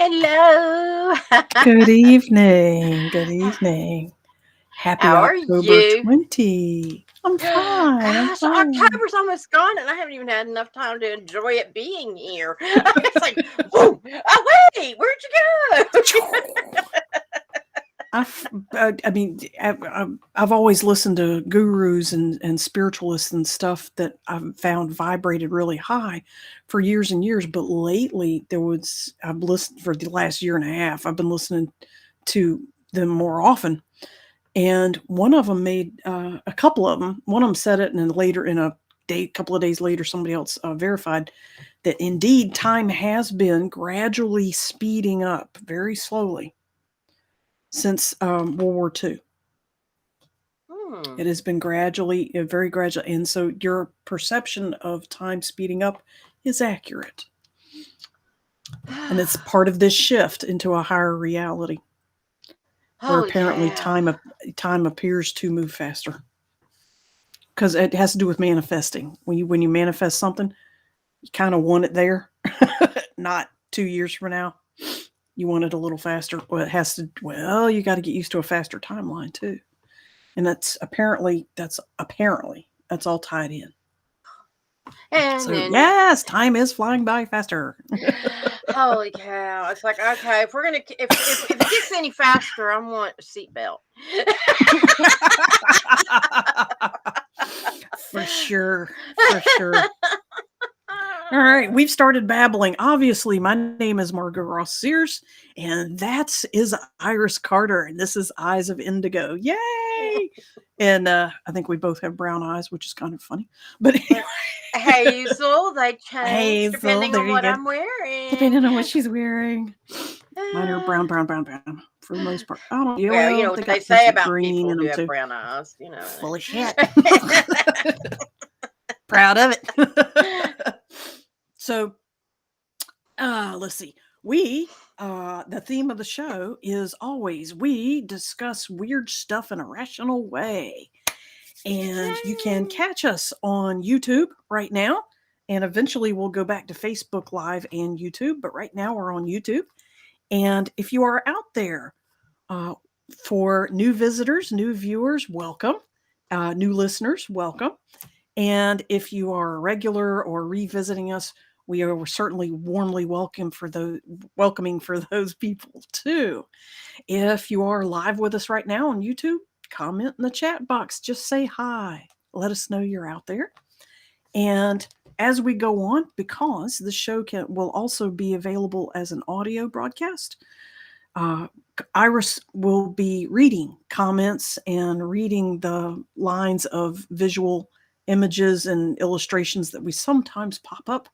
Hello. Good evening. Good evening. Happy How are October you? 20. I'm fine. I'm Gosh, fine. October's almost gone, and I haven't even had enough time to enjoy it being here. It's like, boom. Oh, wait, where'd you go? I've always listened to gurus and spiritualists and stuff that I've found vibrated really high for years and years. But lately, I've listened for the last year and a half. I've been listening to them more often. And one of them made a couple of them. One of them said it, and then later, in a couple of days later, somebody else verified that indeed time has been gradually speeding up, very slowly, since World War II. Hmm. It has been gradually, very gradual, and so your perception of time speeding up is accurate, and it's part of this shift into a higher reality, where Holy apparently cow. time appears to move faster. Because it has to do with manifesting. When you manifest something, you kind of want it there, not 2 years from now. You want it a little faster. Well, it has to. Well, you got to get used to a faster timeline too, and that's all tied in. And So then, yes, time is flying by faster. holy cow. It's like, okay, if we're going to, if it gets any faster, I want a seatbelt. For sure, for sure. All right, we've started babbling. Obviously, my name is Margot Ross Sears, and is Iris Carter, and this is Eyes of Indigo. Yay! And I think we both have brown eyes, which is kind of funny. But Hazel, they change Hazel, depending there on you what go. I'm wearing. Depending on what she's wearing. Mine are brown, brown, brown, brown for the most part. I don't. Yeah, Well, you well, know they what they got say some about green people in who them have too. brown eyes, you know. Full of shit. Proud of it. So, let's see. The theme of the show is always we discuss weird stuff in a rational way. And you can Yay. catch us on YouTube right now. And eventually we'll go back to Facebook Live and YouTube. But right now we're on YouTube. And if you are out there, uh, for new visitors, new viewers, welcome. New listeners, welcome. And if you are a regular or revisiting us, we are certainly warmly welcoming for those people too. If you are live with us right now on YouTube, comment in the chat box. Just say hi. Let us know you're out there. And as we go on, because the show will also be available as an audio broadcast, uh, Iris will be reading comments and reading the lines of visual images and illustrations that we sometimes pop up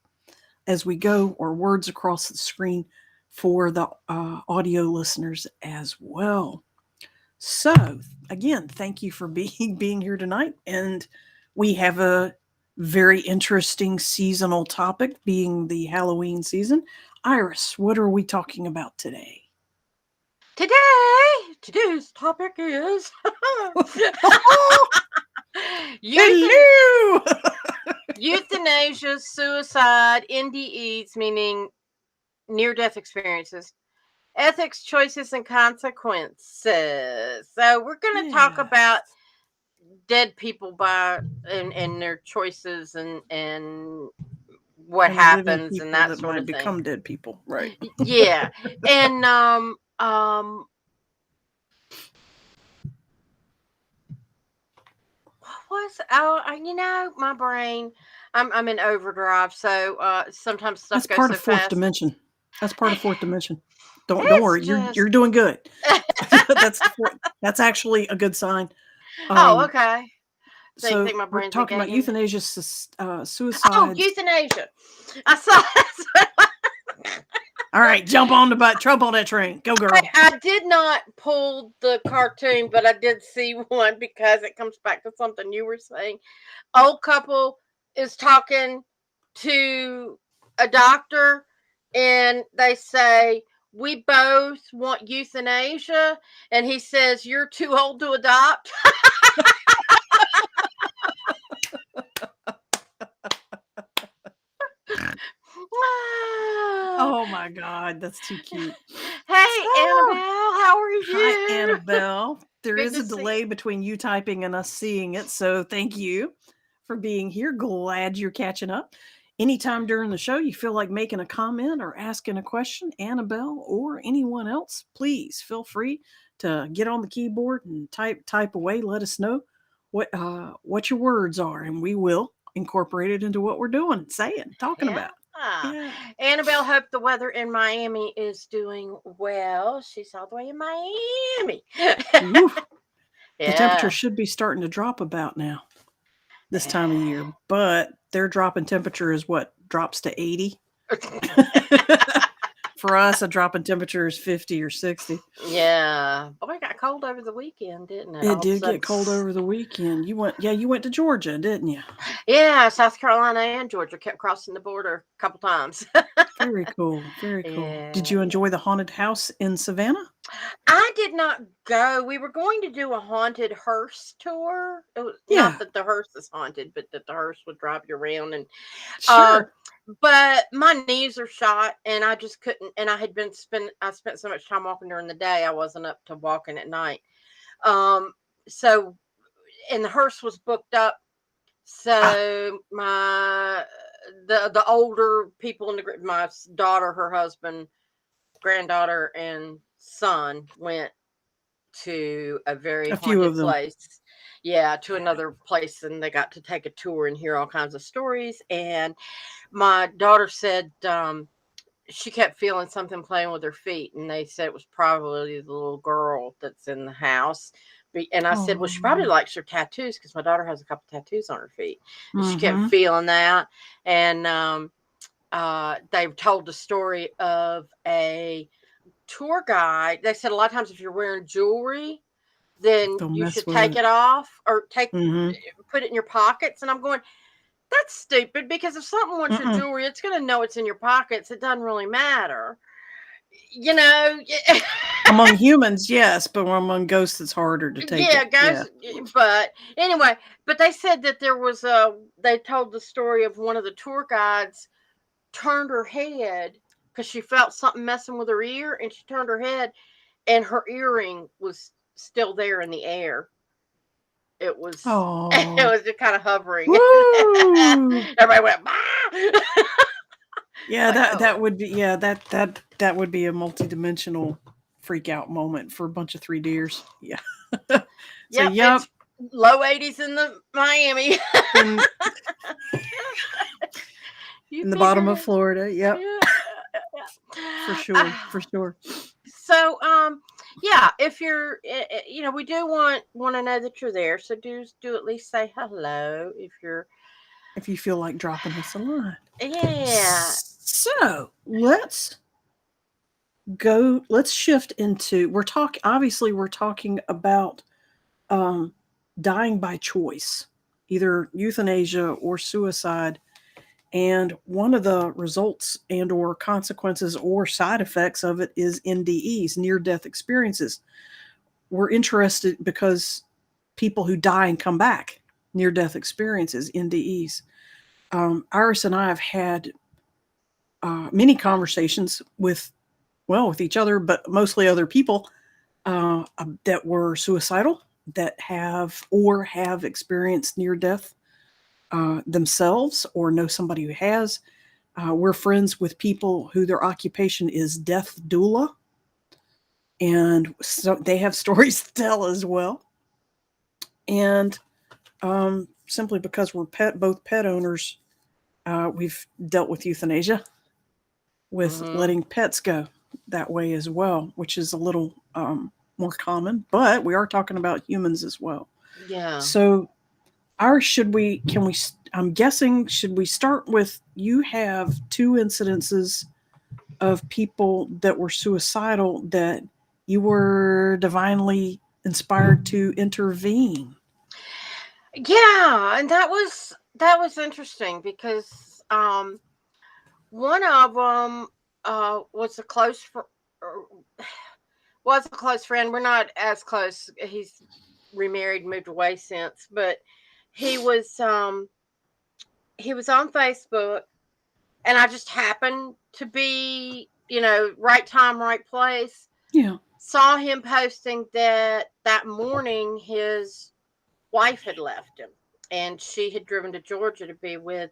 as we go, or words across the screen for the audio listeners as well. So, again, thank you for being here tonight. And we have a very interesting seasonal topic, being the Halloween season. Iris, what are we talking about today? Today's topic is Euthanasia, Hello. euthanasia, suicide, NDEs, meaning near death experiences, ethics, choices, and consequences. So we're going to talk Yeah. about dead people and their choices and what And living happens and people that that sort might of thing. become dead people. Right. Yeah. And what was my brain, I'm in overdrive, so sometimes stuff That's goes part so of fourth fast. dimension. That's part of fourth dimension. Don't It's worry. You're just you're doing good. That's actually a good sign. oh, Um, okay. So you so think my we're brain's been talking about gagging? euthanasia, Oh, suicides. euthanasia. I saw All right, jump on that train. Go, girl. I did not pull the cartoon, but I did see one because it comes back to something you were saying. Old couple is talking to a doctor, and they say, "We both want euthanasia," and he says, "You're too old to adopt." Oh my my God, that's too cute. Hey, Annabelle, So, how are hi, you? Annabelle. There Good is to a see you. delay between you typing and us seeing it, so thank you for being here. Glad you're catching up. Anytime during the show you feel like making a comment or asking a question, Annabelle or anyone else, please feel free to get on the keyboard and type away. Let us know what your words are, and we will incorporate it into what we're doing, saying, talking Yeah. about. Yeah. Annabelle, hope the weather in Miami is doing well. She's all the way in Miami. Ooh, the temperature Yeah. should be starting to drop about now this time of year, but their drop in temperature is what drops to 80. For us, a drop in temperature is 50 or 60. Yeah. Boy, it got cold over the weekend, didn't it? It All of a did sudden. get cold over the weekend. You went to Georgia, didn't you? Yeah, South Carolina and Georgia kept crossing the border a couple times. Very cool. Very cool. Did Yeah, you yeah. enjoy the haunted house in Savannah? I did not go. We were going to do a haunted hearse tour. It was, not Yeah, that the hearse is haunted, but that the hearse would drive you around. And um, sure. but my knees are shot, and I just couldn't. And I spent so much time walking during the day, I wasn't up to walking at night. Um, so and the hearse was booked up. Ah, So the older people in the group, daughter, her husband, granddaughter, and son went to a very a few haunted of them. place. Yeah, to another place, and they got to take a tour and hear all kinds of stories. And my daughter said she kept feeling something playing with her feet, and they said it was probably the little girl that's in the house. And I said, well, she probably Oh. likes her tattoos because my daughter has a couple tattoos on her feet, and she kept Mm-hmm. feeling that. And they've told the story of a tour guide. They said a lot of times if you're wearing jewelry, then Don't you mess should with take it. it off or Mm-hmm. put it in your pockets. And I'm going, that's stupid because if something wants your Mm-mm. jewelry, it's going to know it's in your pockets. It doesn't really matter, you know. Among humans, yes, but among ghosts, it's harder to take Yeah, it. Yeah. guys. But anyway, but they said that there was they told the story of one of the tour guides turned her head because she felt something messing with her ear, and she turned her head, and her earring was still there in the air. It was it Oh. was just kind of hovering. Woo! Everybody went, bah! Yeah, Like, that oh, would be that would be a multi-dimensional freak out moment for a bunch of three deers. Yeah. So yep, yep. it's low 80s in the Miami. In You in the bottom figure of it. Florida. Yep. Yeah, For yeah. sure. For sure. So, yeah, if you're, we do want to know that you're there. So do at least say hello if you're. If you feel like dropping us a line. Yeah. So let's shift into we're talking about um dying by choice, either euthanasia or suicide. And one of the results and or consequences or side effects of it is NDEs, near death experiences. We're interested because people who die and come back, near death experiences, NDEs. Iris and I have had many conversations with each other, but mostly other people that were suicidal, that have experienced near death themselves or know somebody who has. We're friends with people who their occupation is death doula, and so they have stories to tell as well. And simply because we're both pet owners, we've dealt with euthanasia, with Hmm. letting pets go that way as well, which is a little more common. But we are talking about humans as well. Yeah. So, our should we? Can we? I'm guessing should we start with you have two incidences of people that were suicidal that you were divinely inspired to intervene. Yeah, and that was interesting because one of them was a was a close friend. We're not as close. He's remarried, moved away since, but he was um he was on Facebook, and I just happened to be right time, right place. Yeah. Saw him posting that morning his wife had left him, and she had driven to Georgia to be with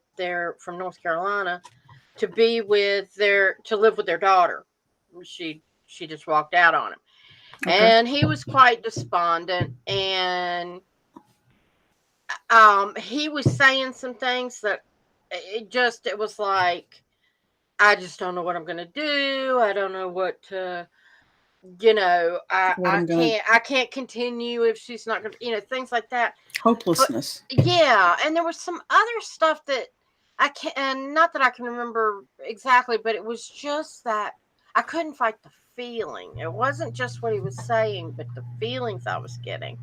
from North Carolina to be with to live with their daughter. She just walked out on him, Okay. and he was quite despondent, and he was saying some things that it was like, I just don't know what I'm gonna do. I don't know what to, What I'm gonna I can't continue if she's not gonna, things like that. But hopelessness. yeah, and there was some other stuff that I can't, and not that I can remember exactly, but it was just that I couldn't fight the feeling. It wasn't just what he was saying, but the feelings I was getting.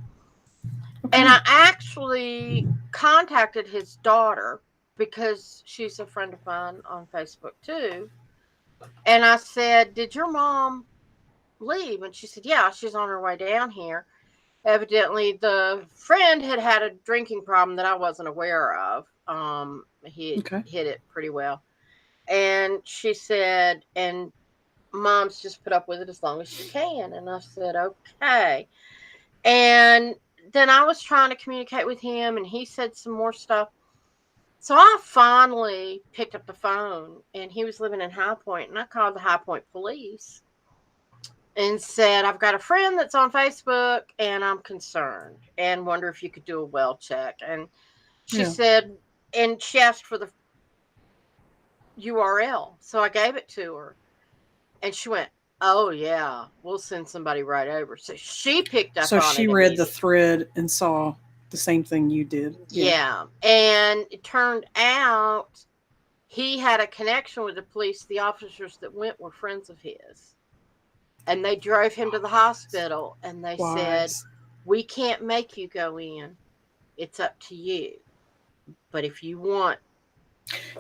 And Okay. I actually contacted his daughter because she's a friend of mine on Facebook too. And I said, "Did your mom leave?" And she said, "Yeah, she's on her way down here." Evidently, the friend had a drinking problem that I wasn't aware of. He Okay. hid it pretty well. And she said, "And mom's just put up with it as long as she can." And I said, "Okay." And then I was trying to communicate with him, and he said some more stuff. So I finally picked up the phone, and he was living in High Point, and I called the High Point police and said, "I've got a friend that's on Facebook, and I'm concerned, and wonder if you could do a well check." And she Yeah. said, and she asked for the URL, so I gave it to her, and she went, "Oh yeah, we'll send somebody right over." So she picked up So on she it read the immediately. thread and saw the same thing you did. Yeah. Yeah, and it turned out he had a connection with the police. The officers that went were friends of his, and they drove him to the hospital, and they said, Wise. "We can't make you go in. It's up to you. But if you want..."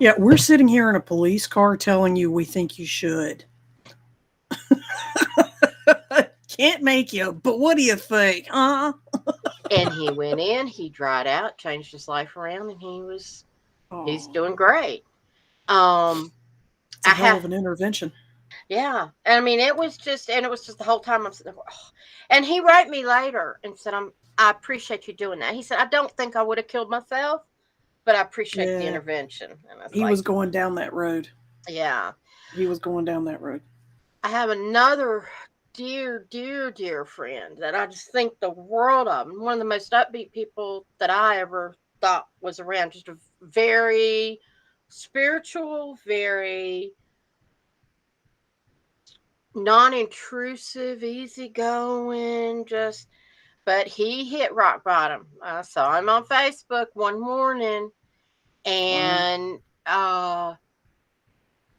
Yeah, we're sitting here in a police car telling you we think you should. Can't make you, but what do you think? Huh? And he went in, he dried out, changed his life around, and he's Oh, doing great. Um, it's a I hell have, of an intervention. yeah. I mean, it was just the whole time I'm sitting there, oh. And he wrote me later and said, "I appreciate you doing that." He said, "I don't think I would have killed myself, but I appreciate the Yeah, intervention." And I was he like, was going down that road. yeah. He was going down that road. I have another dear, dear, dear friend that I just think the world of. One of the most upbeat people that I ever thought was around. Just a very spiritual, very non-intrusive, easygoing, just, but he hit rock bottom. I saw him on Facebook one morning, Wow. and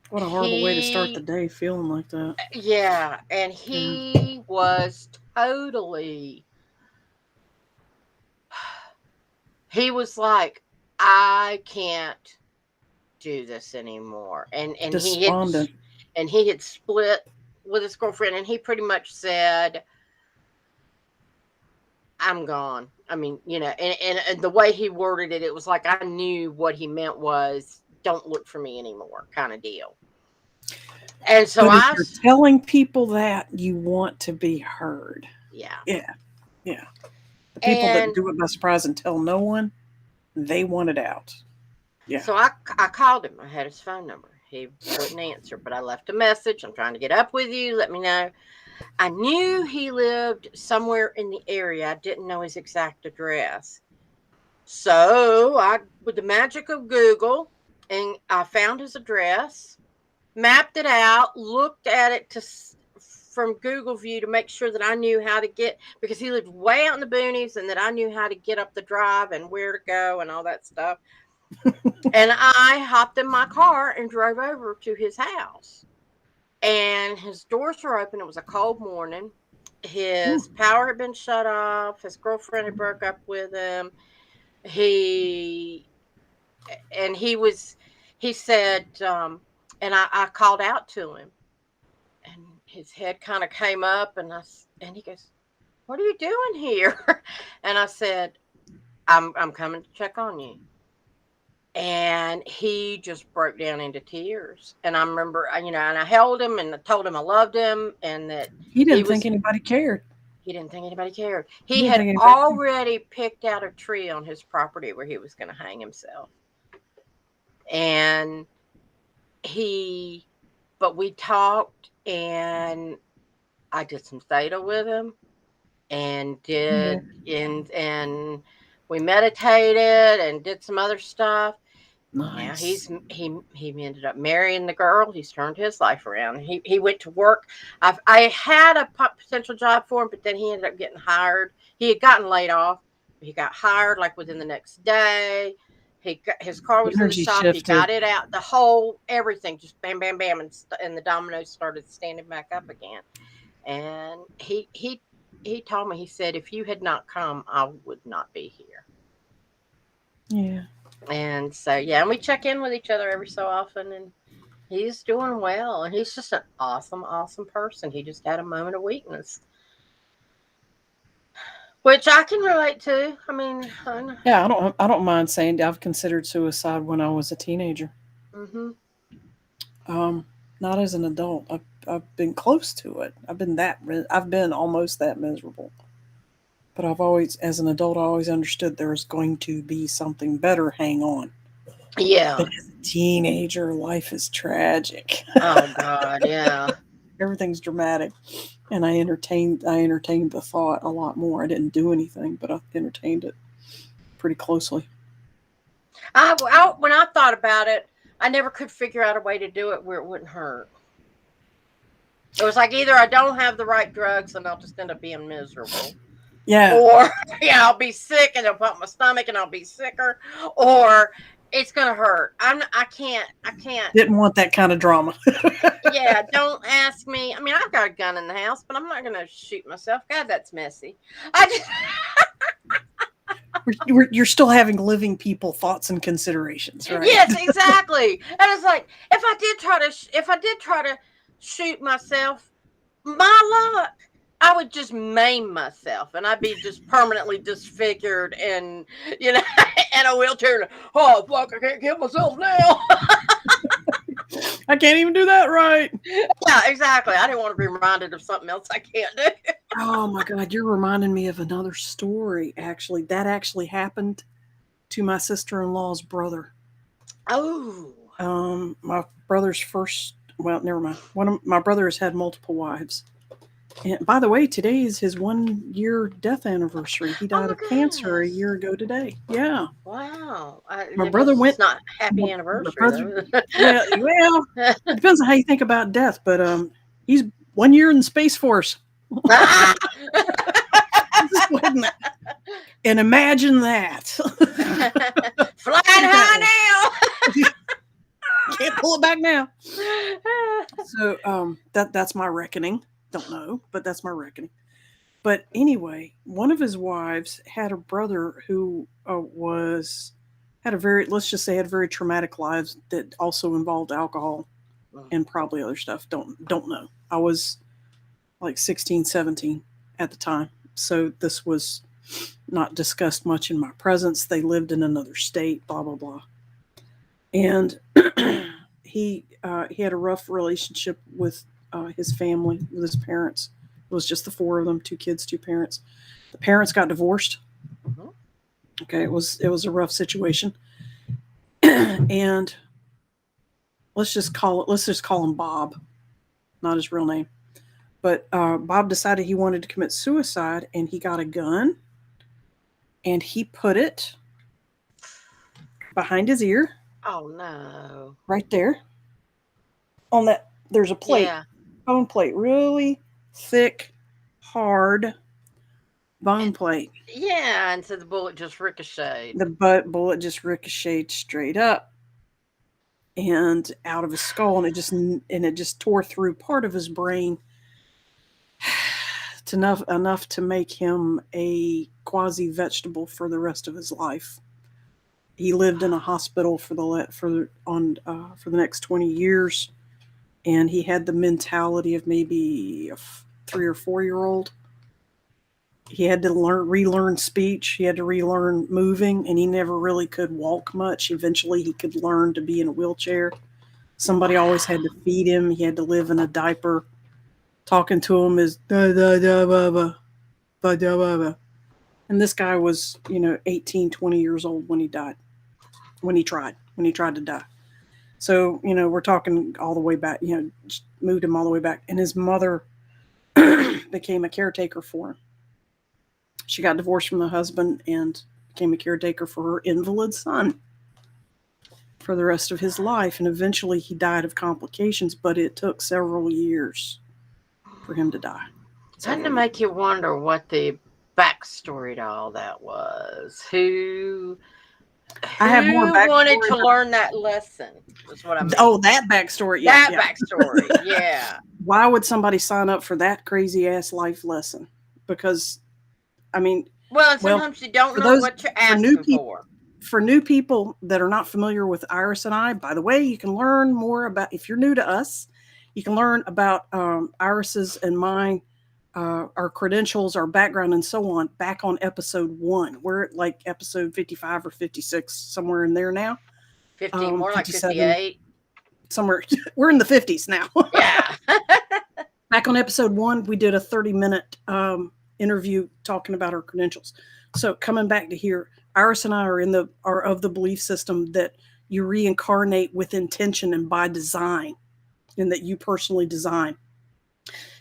What a horrible way to start the he day feeling like that. yeah, and Yeah. he was totally, he was like, "I can't do this anymore." Despondent. And he had split with his girlfriend, and he pretty much said, "I'm gone." I mean, and the way he worded it, it was like I knew what he meant was, "Don't look for me anymore," kind of deal. And so But if I you're was, telling people that, you want to be heard. yeah. Yeah. Yeah. The people that And do it by surprise and tell no one, they want it out. Yeah. so I called him. I had his phone number. He wouldn't answer, but I left a message. "I'm trying to get up with you. Let me know." I knew he lived somewhere in the area. I didn't know his exact address. So with the magic of Google, and I found his address, mapped it out, looked at it from Google View to make sure that I knew how to get, because he lived way out in the boonies, and that I knew how to get up the drive and where to go and all that stuff. And I hopped in my car and drove over to his house. And his doors were open. It was a cold morning. Ooh, His power had been shut off. His girlfriend had broke up with him. He he said, and I called out to him, and his head kind of came up, and he goes, "What are you doing here?" And I said, I'm coming to check on you." and he just broke down into tears. And I remember, and I held him and I told him I loved him and that He he didn't think was. anybody cared. He didn't think anybody cared. He He didn't had think anybody cared. already picked out a tree on his property where he was going to hang himself. And he, but we talked and I did some theta with him and Yeah. and we meditated and did some other stuff. Now Nice. he ended up marrying the girl. He's turned his life around. He went to work. I had a potential job for him, but then he ended up getting hired. He had gotten laid off. He got hired like within the next day. His car The was in the energy shop. He shifted. got it out. The whole everything just bam bam bam, and the dominoes started standing back up again. And he told me, he said, if you had not come, I would not be here. Yeah. And so yeah, and we check in with each other every so often, and he's doing well, and he's just an awesome, awesome person. He just had a moment of weakness, which I can relate to. I mean, Yeah, I don't mind saying I've considered suicide when I was a teenager. mm-hmm. Um, Not as an adult. I've been close to it. I've been almost that miserable. But I've always, as an adult, I always understood there was going to be something better. Hang on. Yeah. But as a teenager, life is tragic. Oh God, yeah. Everything's dramatic, and I entertained the thought a lot more. I didn't do anything, but I entertained it pretty closely. When I thought about it, I never could figure out a way to do it where it wouldn't hurt. It was like either I don't have the right drugs and I'll just end up being miserable, Yeah, or yeah, I'll be sick and it'll pump my stomach and I'll be sicker, or it's gonna hurt. I can't. didn't want that kind of drama. Yeah, don't ask me. I mean, I've got a gun in the house, but I'm not gonna shoot myself. God, that's messy. I just You're still having living people thoughts and considerations, right? yes, exactly. And it's like if I did try to shoot myself, my luck, I would just maim myself, and I'd be just permanently disfigured and in a wheelchair. Oh fuck! I can't kill myself now. I can't even do that right. Yeah, exactly. I didn't want to be reminded of something else I can't do. Oh my God, you're reminding me of another story. Actually, that actually happened to my sister-in-law's brother. Oh, My brother's first. Well, never mind. One of my brothers had multiple wives. And by the way, today is his 1 year death anniversary. He oh died my of cancer a goodness! year ago today. Yeah, Wow. my I brother guess went. it's not My, happy my anniversary brother. though. Well, it depends on how you think about death. But he's 1 year in the Space Force. Ah! Just go ahead and imagine that. Flying Put it that way. high Can't pull it back now. now. So that's my reckoning. Don't know, but that's my reckoning. But anyway, one of his wives had a brother who was had a very, let's just say, had very traumatic lives that also involved alcohol and probably other stuff. Don't know. I was like 16, 17 at the time, so this was not discussed much in my presence. They lived in another state. Blah blah blah. And he had a rough relationship with his family, with his parents. It was just the four of them, two kids, two parents. The parents got divorced. Mhm. Okay, it was a rough situation. And let's just call him Bob, not his real name. But Bob decided he wanted to commit suicide, and he got a gun and he put it behind his ear, Oh no. right there. On that, there's a plate, Yeah. bone plate, really thick, hard bone plate. Yeah, and so the bullet just ricocheted. The bullet just ricocheted straight up and out of his skull, and it just tore through part of his brain, to enough to make him a quasi vegetable for the rest of his life. He lived in a hospital for the next 20 years, and he had the mentality of maybe a 3 or 4 year old. He had to relearn speech. He had to relearn moving, and he never really could walk much. Eventually, he could learn to be in a wheelchair. Somebody always had to Wow. feed him. He had to live in a diaper. Talking to him is da da da ba ba ba da ba ba. And this guy was, 18, 20 years old when he died. When he tried to die. So, we're talking all the way back, moved him all the way back. And his mother became a caretaker for him. She got divorced from the husband and became a caretaker for her invalid son for the rest of his life. And eventually he died of complications, but it took several years for him to die. Doesn't Several it years. make you wonder what the backstory to all that was? I have more Who wanted backstory. to learn that lesson? Is what I Oh, mean. that backstory. Yeah, That yeah. backstory, yeah. Why would somebody sign up for that crazy ass life lesson? Because, I mean, Well, and well, sometimes you don't for know those what you're for new asking people for. for new people that are not familiar with Iris and I, by the way, you can learn more about, if you're new to us, you can learn about Iris's and mine, our credentials, our background, and so on back on episode 1. We're at like episode 55 or 56, somewhere in there now. 50, more like 57, 58. somewhere. We're in the 50s now. Yeah. Back on episode 1, we did a 30-minute interview talking about our credentials. So coming back to here, Iris and I are of the belief system that you reincarnate with intention and by design, and that you personally design.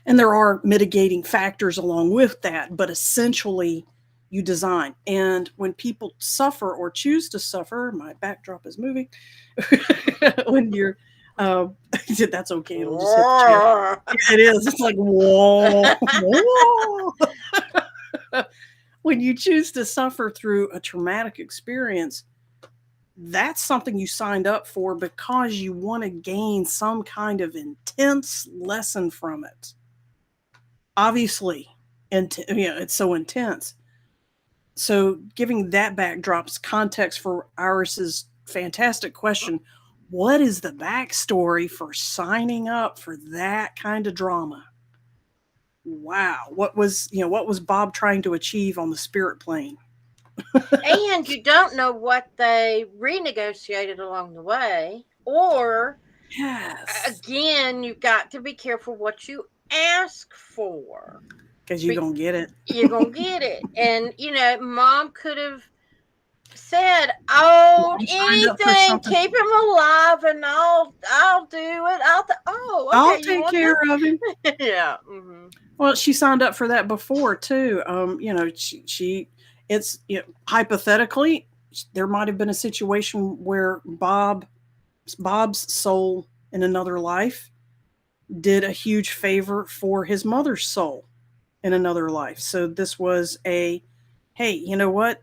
And there are mitigating factors along with that, but essentially you design. And when people suffer or choose to suffer, my backdrop is moving. When you're uh, that's okay. It'll just hit the chair. It is. It's like whoa, whoa. When you choose to suffer through a traumatic experience, that's something you signed up for because you want to gain some kind of intense lesson from it. Obviously, and it's so intense. So, giving that backdrop's context for Iris's fantastic question, what is the backstory for signing up for that kind of drama? Wow, what was Bob trying to achieve on the spirit plane? And you don't know what they renegotiated along the way. Or, Yes, again, you've got to be careful what you ask for. because you're Be- gonna get it. you're going to get it. And, mom could have said, "Oh, Mom signed up for anything, something. keep him alive, and I'll do it. Oh, I'll okay, you take want care of him. this?" Yeah. Hmm. Well, she signed up for that before too. It's hypothetically there might have been a situation where Bob's soul in another life did a huge favor for his mother's soul in another life. So this was hey, you know what?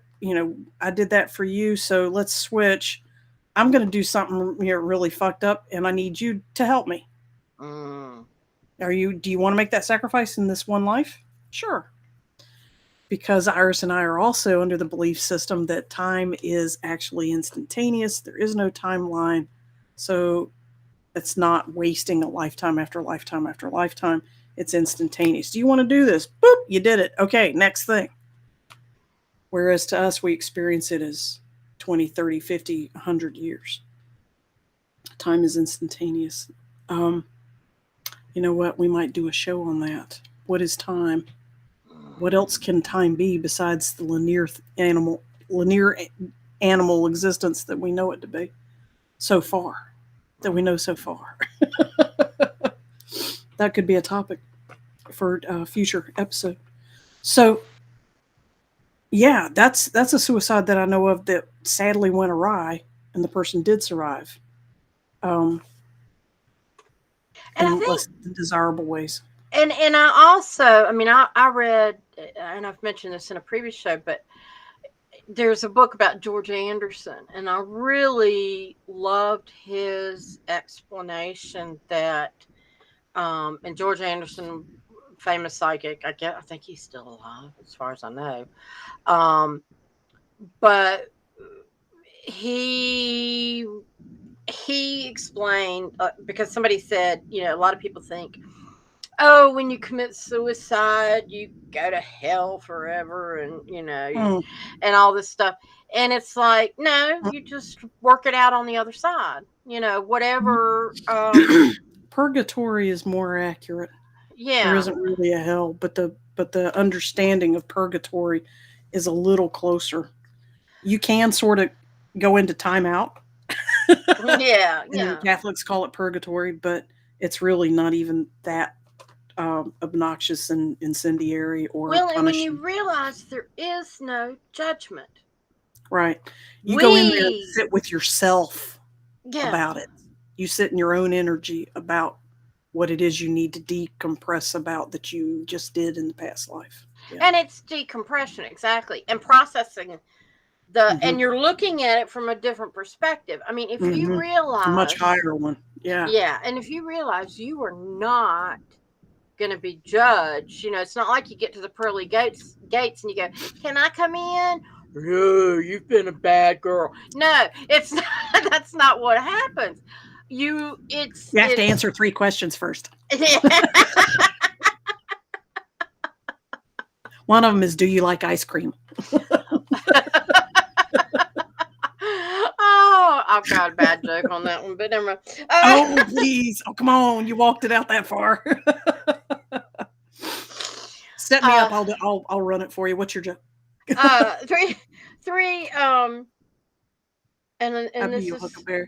I did that for you, so let's switch. I'm going to do something really fucked up, and I need you to help me. Mm. Do you want to make that sacrifice in this one life? Sure. Because Iris and I are also under the belief system that time is actually instantaneous. There is no timeline. So it's not wasting a lifetime after lifetime after lifetime. It's instantaneous. Do you want to do this? Boop, you did it. Okay, next thing. Whereas to us, we experience it as 20, 30, 50, 100 years. Time is instantaneous. Um, you know what? We might do a show on that. What is time? What else can time be besides the linear animal existence that we know it to be so far, that we know so far? That could be a topic for a future episode. So yeah, that's a suicide that I know of that sadly went awry, and the person did survive, um, And I in think, less than desirable ways. and I also, I mean, I read, and I've mentioned this in a previous show, but there's a book about George Anderson, and I really loved his explanation that, and George Anderson, famous psychic, I think he's still alive as far as I know. Um, but he he explained, because somebody said, a lot of people think oh, when you commit suicide, you go to hell forever, and Mm, and all this stuff. And it's like, no, mm, you just work it out on the other side. mm. Whatever. Purgatory is more accurate. There Yeah, isn't really a hell, but the understanding of purgatory is a little closer. You can sort of go into timeout, yeah, and yeah. Catholics call it purgatory, but it's really not even that obnoxious and incendiary or Well, and when you punishing. realize there is no judgment, Right? You go in there and we, sit with yourself yeah, about it. You sit in your own energy about what it is you need to decompress about that you just did in the past life. Yeah. and it's decompression exactly, and processing and Hmm. you're looking at it from a different perspective. I mean, if you Hmm. A much realize, higher one. Yeah. yeah, and if you realize you are not going to be judged, it's not like you get to the pearly gates and you go, "Can I come in?" No, you've been a bad girl. No, it's not. That's not what happens. You have to It's answer 3 questions first. One of them is, do you like ice cream? Oh, I've got a bad joke on that one, but never mind. Oh, please. Oh, come on. You walked it out that far. Set me uh, up. I'll run it for you. What's your joke? three, I'll and be this your is, huckleberry.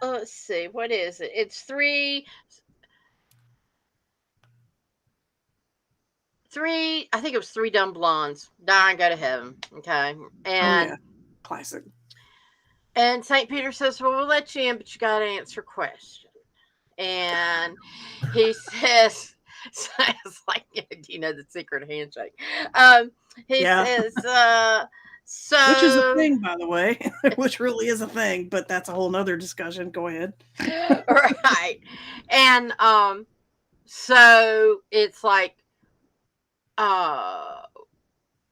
let's see, what is it? It's three. I think it was three dumb blondes die and go to heaven. Okay, Oh, yeah. and Classic. Saint Peter says, "Well, we'll let you in, but you got to answer questions." And he says, so it's like, do you know the secret handshake? Um, he Yeah. says, Which is a so thing, by the way, which really is a thing, but that's a whole nother discussion. Go ahead. right, and so it's like, uh,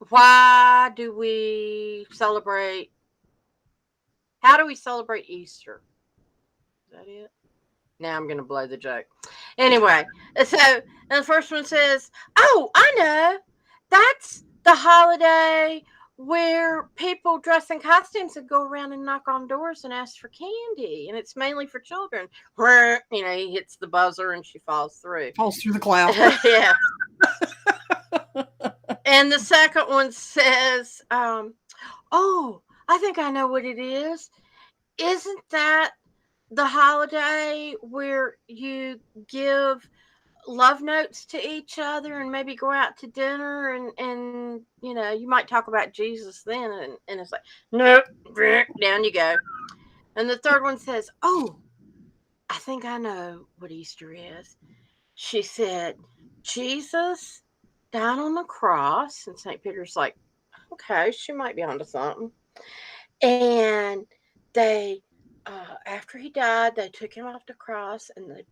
why do we celebrate? How do we celebrate Easter? Is that it? Now I'm gonna blow the joke. Anyway, so and the first one says, "Oh, I know. That's the holiday where people dress in costumes and go around and knock on doors and ask for candy, and it's mainly for children." He hits the buzzer and she falls through. Falls through the cloud. Yeah. And the second one says, "Oh, I think I know what it is. Isn't that the holiday where you give love notes to each other and maybe go out to dinner, and you might talk about Jesus then?" And it's like, nope. Down you go. And the third one says, "Oh, I think I know what Easter is." She said, "Jesus died on the cross." And St. Peter's like, okay, she might be onto something. And they, after he died, they took him off the cross and they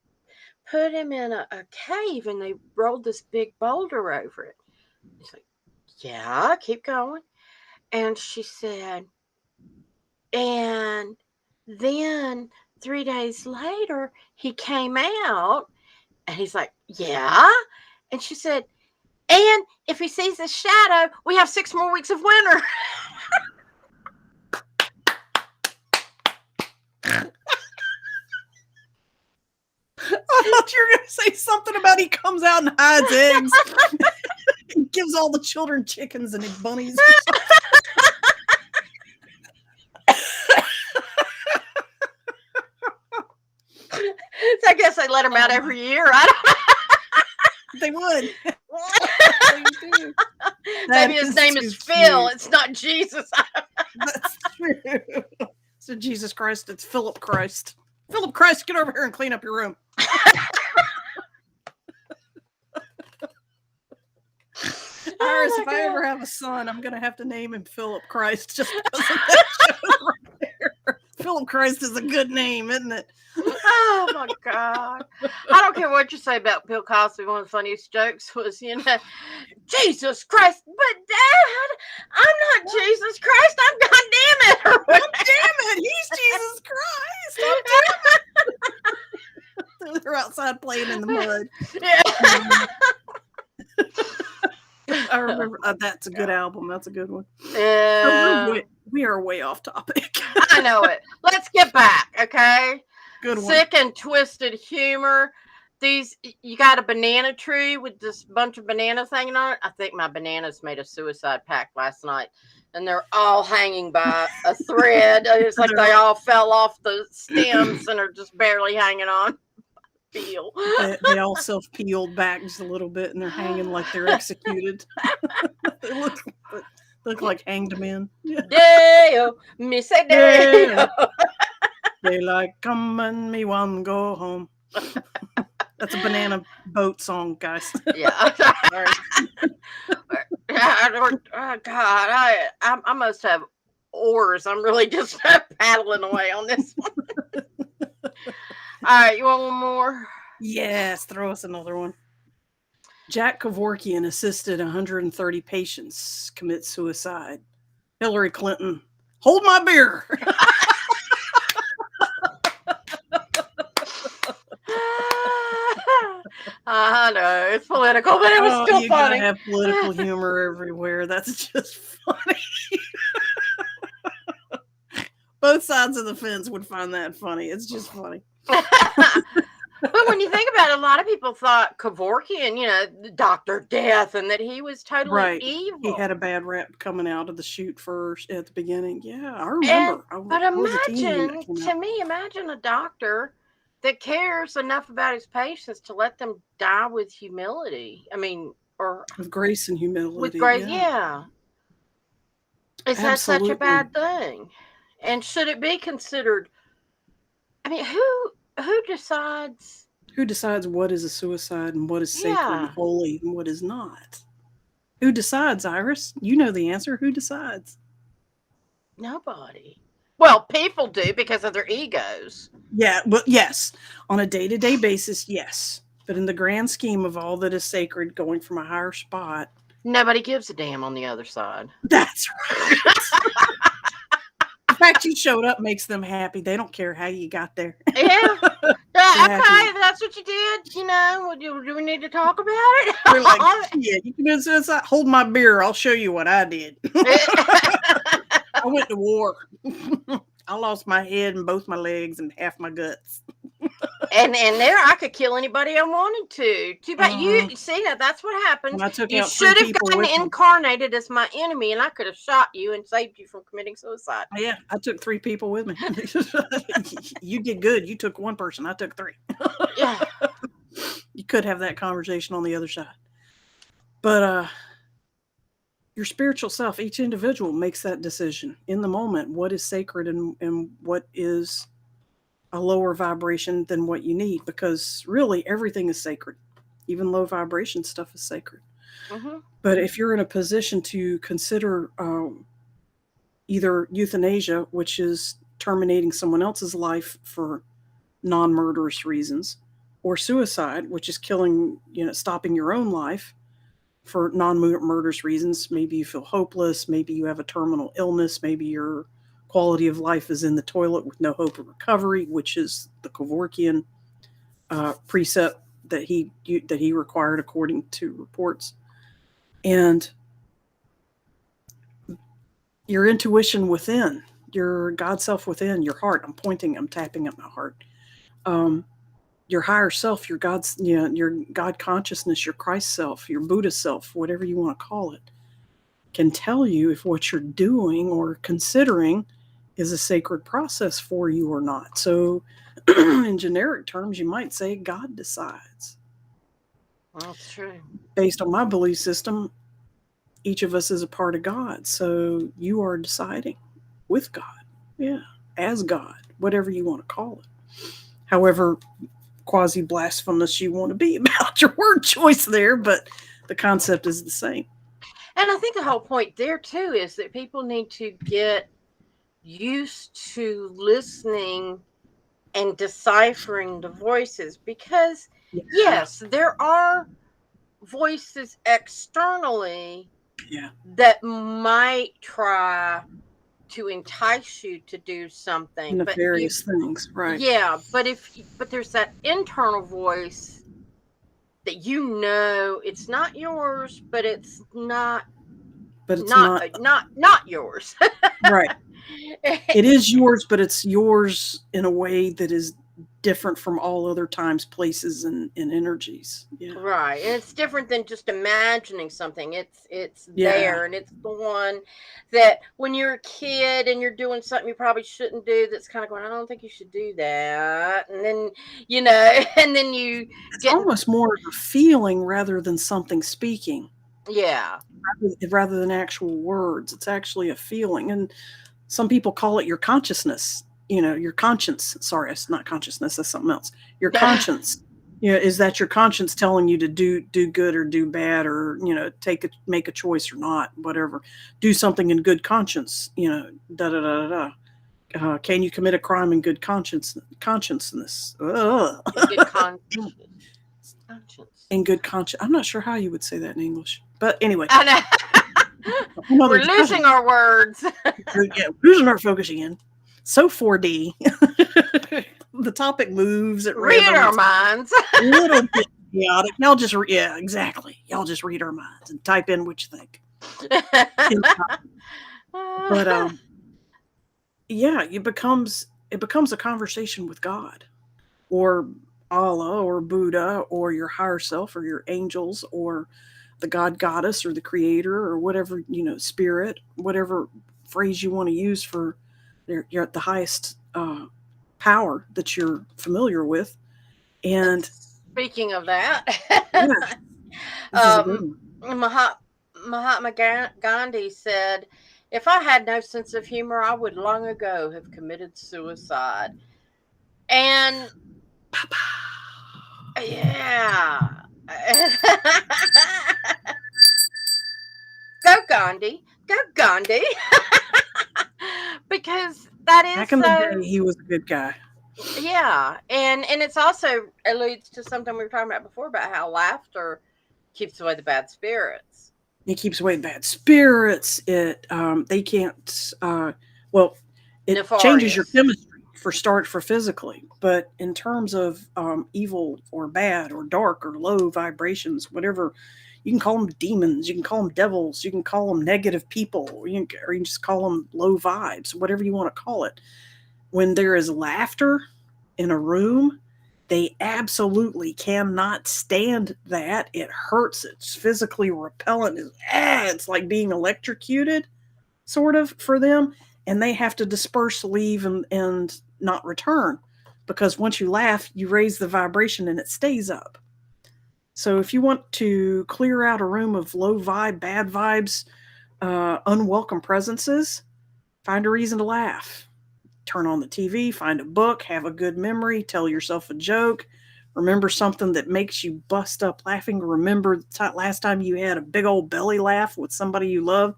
put him in a cave, and they rolled this big boulder over it. He's like, yeah, keep going. And she said, and then 3 days later, he came out, and he's like, yeah. And she said, and if he sees his shadow, we have 6 more weeks of winter. I thought you were going to say something about he comes out and hides eggs. He gives all the children chickens and bunnies. Or something. So I guess they let him out every year. I They would. don't Please do. Maybe his name is Phil. Cute. It's not Jesus. That's true. So Jesus Christ, it's Philip Christ. Philip Christ, get over here and clean up your room. Iris, if I ever have a son, I'm going to have to name him Philip Christ just because of that joke right there. Philip Christ is a good name, isn't it? Oh my God. I don't care what you say about Bill Cosby. One of the funniest jokes was, Jesus Christ, but Dad, I'm not Jesus Christ. I'm God damn it. God damn it, he's Jesus Christ. God damn it. They're outside playing in the mud. Yeah. I remember that's a good album. That's a good one. Yeah. We are way off topic. I know it. Let's get back, okay? Good one. Sick and twisted humor. You got a banana tree with this bunch of bananas hanging on it. I think my bananas made a suicide pact last night, and they're all hanging by a thread. It's like they all fell off the stems and are just barely hanging on. Feel. They all self-peeled back just a little bit, and they're hanging like they're executed. They look like hanged men. Deo, me say Deo. Daylight come and me one go home. That's a banana boat song, guys. Yeah. Oh God, I must have oars. I'm really just paddling away on this one. All right, you want one more? Yes, throw us another one. Jack Kevorkian assisted 130 patients commit suicide. Hillary Clinton, hold my beer. I know it's political, but it was still you funny. Gotta have political humor everywhere. That's just funny. Both sides of the fence would find that funny. It's just funny. But when you think about it, a lot of people thought Kevorkian, Dr. Death, and that he was totally evil. He had a bad rap coming out of the shoot first at the beginning. Yeah, I remember. But imagine a doctor that cares enough about his patients to let them die with humility. I mean, or with grace and humility. With grace, yeah. Is that such a bad thing? And should it be considered? I mean, who decides? Who decides what is a suicide and what is sacred and holy and what is not? Who decides, Iris? You know the answer. Who decides? Nobody. Well, people do because of their egos. Yeah, well, yes. On a day-to-day basis, yes. But in the grand scheme of all that is sacred, going from a higher spot, nobody gives a damn on the other side. That's right. The fact you showed up makes them happy. They don't care how you got there. Yeah. Okay, that's what you did. Do we need to talk about it? We're like, yeah, you can do this. Hold my beer. I'll show you what I did. I went to war. I lost my head and both my legs and half my guts. and there I could kill anybody I wanted to. Too bad you see that. That's what happens. You should have gotten incarnated as my enemy, and I could have shot you and saved you from committing suicide. Yeah, I took 3 people with me. You did good. You took 1 person. I took 3. Yeah, you could have that conversation on the other side, but your spiritual self, each individual makes that decision in the moment. What is sacred and what is a lower vibration than what you need, because really everything is sacred. Even low vibration stuff is sacred. Mm-hmm. But if you're in a position to consider either euthanasia, which is terminating someone else's life for non-murderous reasons, or suicide, which is killing, stopping your own life for non-murderous reasons. Maybe you feel hopeless. Maybe you have a terminal illness. Maybe your quality of life is in the toilet with no hope of recovery, which is the Kevorkian precept that he required according to reports. And your intuition within, your God self within, your heart. I'm tapping at my heart. Your higher self, your God consciousness, your Christ self, your Buddha self, whatever you want to call it, can tell you if what you're doing or considering is a sacred process for you or not. So in generic terms, you might say God decides. Well, that's true. Based on my belief system, each of us is a part of God. So you are deciding with God. Yeah. As God, whatever you want to call it. However quasi-blasphemous you want to be about your word choice there, but the concept is the same. And I think the whole point there too is that people need to get used to listening and deciphering the voices, because yes, there are voices externally that might try to entice you to do something, but you, Nefarious things, right? yeah, but but there's that internal voice that it's not yours, but it's But it's not not yours. right. It is yours, but it's yours in a way that is different from all other times, places, and energies. Yeah. Right. And it's different than just imagining something. It's Yeah. there, and it's the one that when you're a kid and you're doing something you probably shouldn't do, that's kind of going, I don't think you should do that. And then, and then you It's get almost more of a feeling rather than something speaking, yeah. rather than actual words. It's actually a feeling. And some people call it your consciousness, your conscience. Sorry, it's not consciousness, that's something else. Your conscience. Is that your conscience telling you to do good or do bad, or make a choice or not, whatever. Do something in good conscience, da da da da. Can you commit a crime in good consciousness? In good conscience. In good conscience. I'm not sure how you would say that in English, but anyway, I know. another We're discussion. losing our words. Yeah, losing our focus again. So 4D. The topic moves at Read random. our It's minds. a little bit chaotic. Y'all just, yeah, exactly. Y'all just read our minds and type in what you think. But yeah, it becomes a conversation with God, or Allah, or Buddha, or your higher self, or your angels, or the God goddess, or the creator, or whatever, spirit, whatever phrase you want to use for you're at the highest power that you're familiar with. And Speaking of that, yeah, this is a good um, one. Mahatma Gandhi said, "If I had no sense of humor, I would long ago have committed suicide." And yeah, go Gandhi, go Gandhi, because that is Back in the day, so. he was a good guy. Yeah, and it's also alludes to something we were talking about before about how laughter keeps away the bad spirits. It keeps away bad spirits. They can't. Well, it changes your Nefarious. chemistry for physically, but in terms of evil or bad or dark or low vibrations, whatever, you can call them demons, you can call them devils, you can call them negative people, or you can just call them low vibes, whatever you want to call it. When there is laughter in a room, they absolutely cannot stand that. It hurts. It's physically repellent. It's like being electrocuted, sort of, for them. And they have to disperse, leave, and not return. Because once you laugh, you raise the vibration and it stays up. So if you want to clear out a room of low vibe, bad vibes, unwelcome presences, find a reason to laugh. Turn on the TV, find a book, have a good memory, tell yourself a joke, remember something that makes you bust up laughing. Remember the last time you had a big old belly laugh with somebody you love.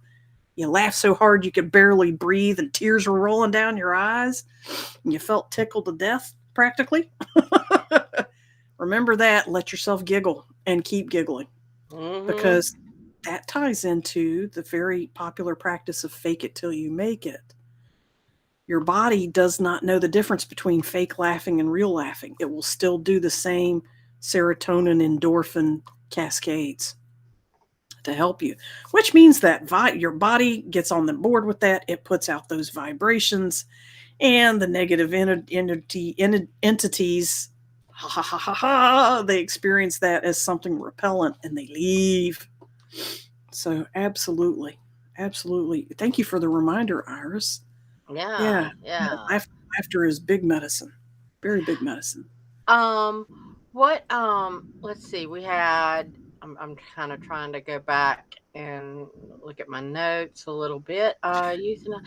You laughed so hard you could barely breathe and tears were rolling down your eyes and you felt tickled to death practically. Remember that, let yourself giggle and keep giggling, Hmm. because that ties into the very popular practice of fake it till you make it. Your body does not know the difference between fake laughing and real laughing. It will still do the same serotonin, endorphin cascades to help you, which means that your body gets on the board with that. It puts out those vibrations, and the negative entities, ha ha ha ha ha, they experience that as something repellent and they leave. So, absolutely. Absolutely. Thank you for the reminder, Iris. Yeah, Yeah, yeah, yeah. laughter is big medicine, very big medicine. Um, what? Let's see. We had. I'm kind of trying to go back and look at my notes a little bit. Euthanasia.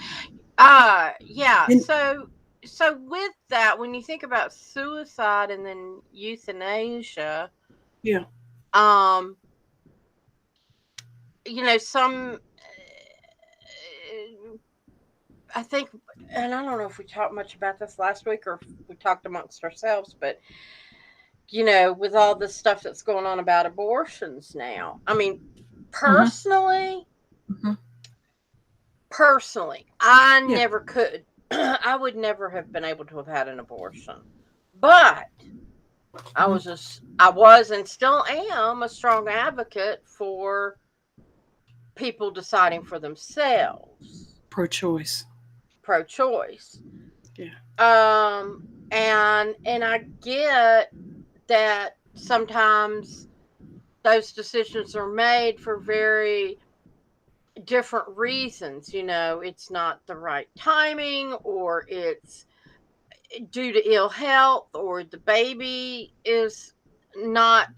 Yeah. And So with that, when you think about suicide and then euthanasia, yeah, um, some. I think, and I don't know if we talked much about this last week or if we talked amongst ourselves, but with all this stuff that's going on about abortions now, I mean, hmm personally, hmm personally, I Yeah. never could. I would never have been able to have had an abortion. But I was and still am a strong advocate for people deciding for themselves, Pro-choice. pro choice. Yeah. And I get that sometimes those decisions are made for very different reasons. It's not the right timing, or it's due to ill health, or the baby is not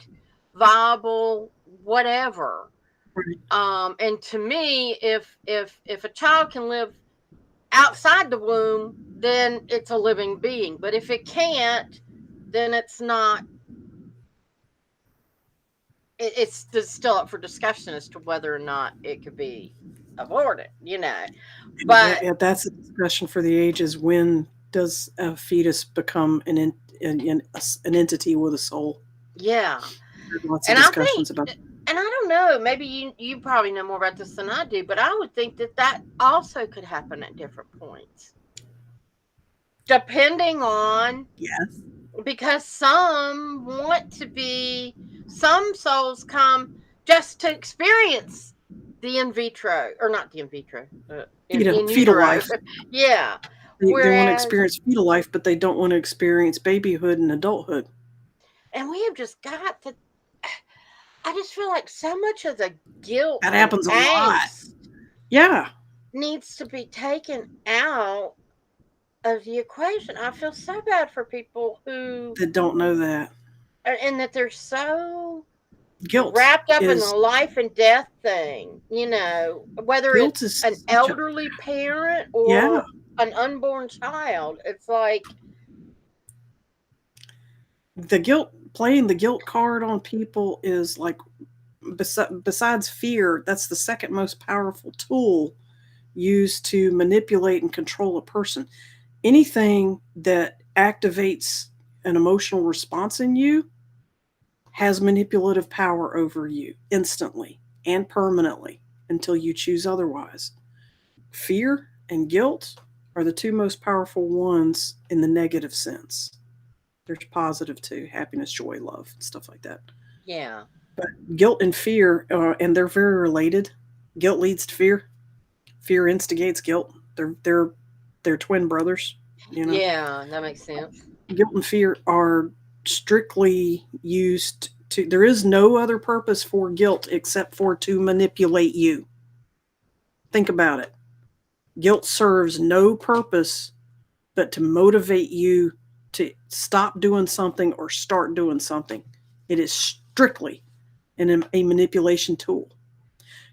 viable, whatever. Right. And to me, if a child can live outside the womb, then it's a living being. But if it can't, then it's not. It's still up for discussion as to whether or not it could be aborted. And But that's a discussion for the ages. When does a fetus become an entity with a soul? yeah, There's lots of and I think, discussions about. and I don't know, maybe you probably know more about this than I do, but I would think that that also could happen at different points, depending on, Yes. because some souls come just to experience the in vitro, or not the in vitro, in Fetal utero. life. Yeah. They want to Whereas, experience fetal life, but they don't want to experience babyhood and adulthood. and we have just got to, I just feel like so much of the guilt That and happens a lot. angst Yeah. needs to be taken out of the equation. I feel so bad for people who, That don't know that. and that they're so Guilt wrapped up in the is life and death thing, whether guilt it's an is such a elderly parent yeah. or an unborn child. It's like, The guilt playing the guilt card on people is like besides fear, that's the second most powerful tool used to manipulate and control a person. Anything that activates an emotional response in you has manipulative power over you instantly and permanently until you choose otherwise. Fear and guilt are the two most powerful ones in the negative sense. There's positive too, happiness, joy, love, stuff like that. yeah, But guilt and fear, and they're very related. Guilt leads to fear. Fear instigates guilt. They're twin brothers. You know, yeah, that makes sense. guilt and fear are strictly used to. There is no other purpose for guilt except for to manipulate you. Think about it. Guilt serves no purpose but to motivate you to stop doing something or start doing something. It is strictly a manipulation tool.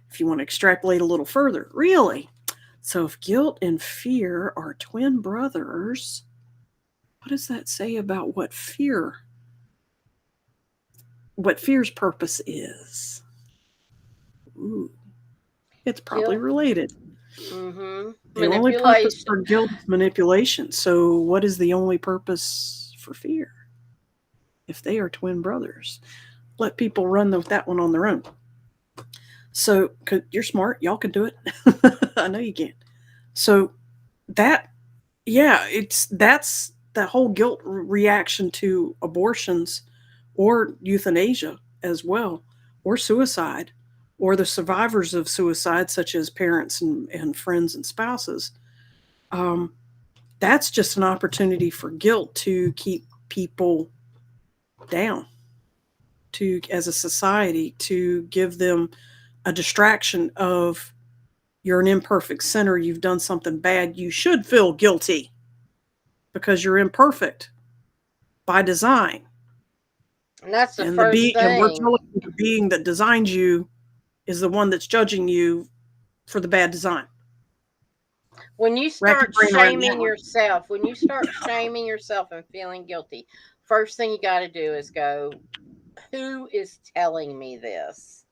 If you want to extrapolate a little further, really. So, if guilt and fear are twin brothers, what does that say about what fear's purpose is? Ooh, it's probably Guilt. related. The only purpose Manipulation. for guilt is manipulation. So, what is the only purpose for fear? If they are twin brothers, let people run with that one on their own. So, you're smart, y'all can do it. I know you can. So, that, yeah, that's the whole guilt reaction to abortions or euthanasia as well, or suicide, or the survivors of suicide, such as parents and friends and spouses. Um, that's just an opportunity for guilt to keep people down, to as a society, to give them a distraction of you're an imperfect sinner, you've done something bad, you should feel guilty because you're imperfect by design. And that's the And first and we're thing. telling you the being that designed you is the one that's judging you for the bad design. When you Rack your start brain around shaming that one. yourself, when you start shaming yourself and feeling guilty, first thing you got to do is go, who is telling me this?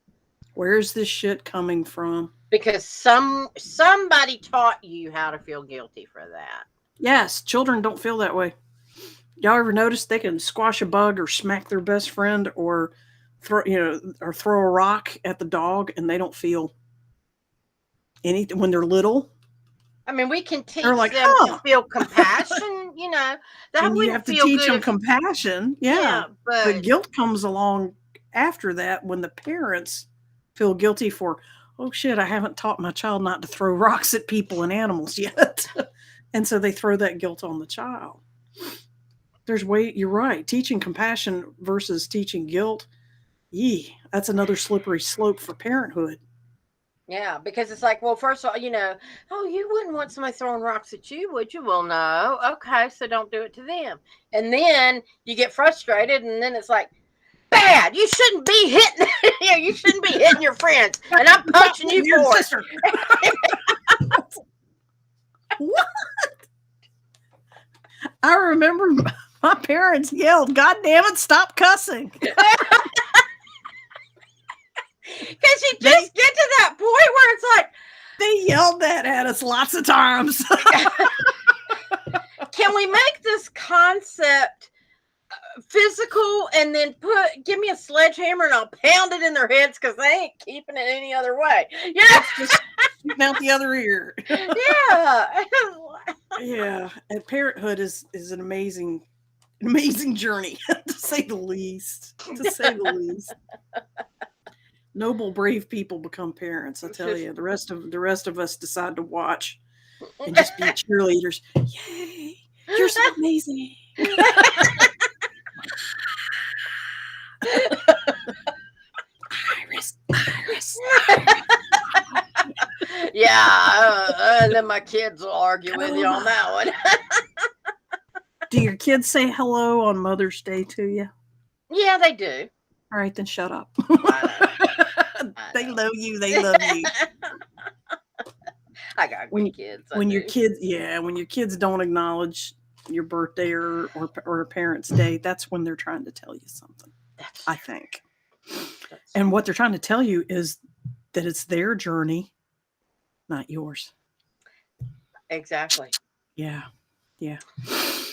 Where's this shit coming from? Because somebody taught you how to feel guilty for that. Yes, children don't feel that way. Y'all ever notice they can squash a bug or smack their best friend or throw a rock at the dog and they don't feel anything when they're little? I mean, we can They're teach like, them to huh. feel compassion, that And you have wouldn't to feel teach good them if, compassion. Yeah. yeah, But but guilt comes along after that when the parents feel guilty for, oh shit, I haven't taught my child not to throw rocks at people and animals yet. And so they throw that guilt on the child. You're right. Teaching compassion versus teaching guilt. That's another slippery slope for parenthood. yeah, because it's like, well, first of all, oh, you wouldn't want somebody throwing rocks at you, would you? Well, no. Okay, so don't do it to them. And then you get frustrated, and then it's like, bad. You shouldn't be hitting. You shouldn't be hitting your friends, and I'm Stop punching you hitting your for it. sister. What? I remember my parents yelled, God damn it, stop cussing. Because you They just get to that point where it's like, they yelled that at us lots of times. can we make this concept physical and then give me a sledgehammer and I'll pound it in their heads because they ain't keeping it any other way. Yeah. Just shooting out the other ear. Yeah. Yeah. And parenthood is an amazing journey, to say the least. To say the least. Noble, brave people become parents. I tell you, the rest of us decide to watch and just be cheerleaders. Yay! You're so amazing. Iris. Yeah. And then my kids will argue with you on that one. Do your kids say hello on Mother's Day to you? Yeah, they do. All right, then shut up. I They know. love you. They love you. I got good kids. When your kids don't acknowledge your birthday or a parent's day, that's when they're trying to tell you something. I think. And what they're trying to tell you is that it's their journey, not yours. Exactly. Yeah. Yeah.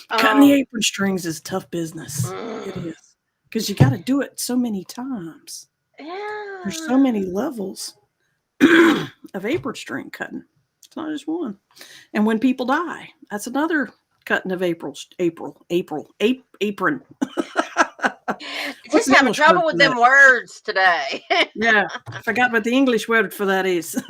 Cutting the apron strings is tough business. It Mm, is. Because you got to do it so many times. There's so yeah. many levels of apron string cutting. It's not just one. And when people die, that's another cutting of apron. What's Just the having English word trouble for with that? them words today. Yeah, I forgot what the English word for that is.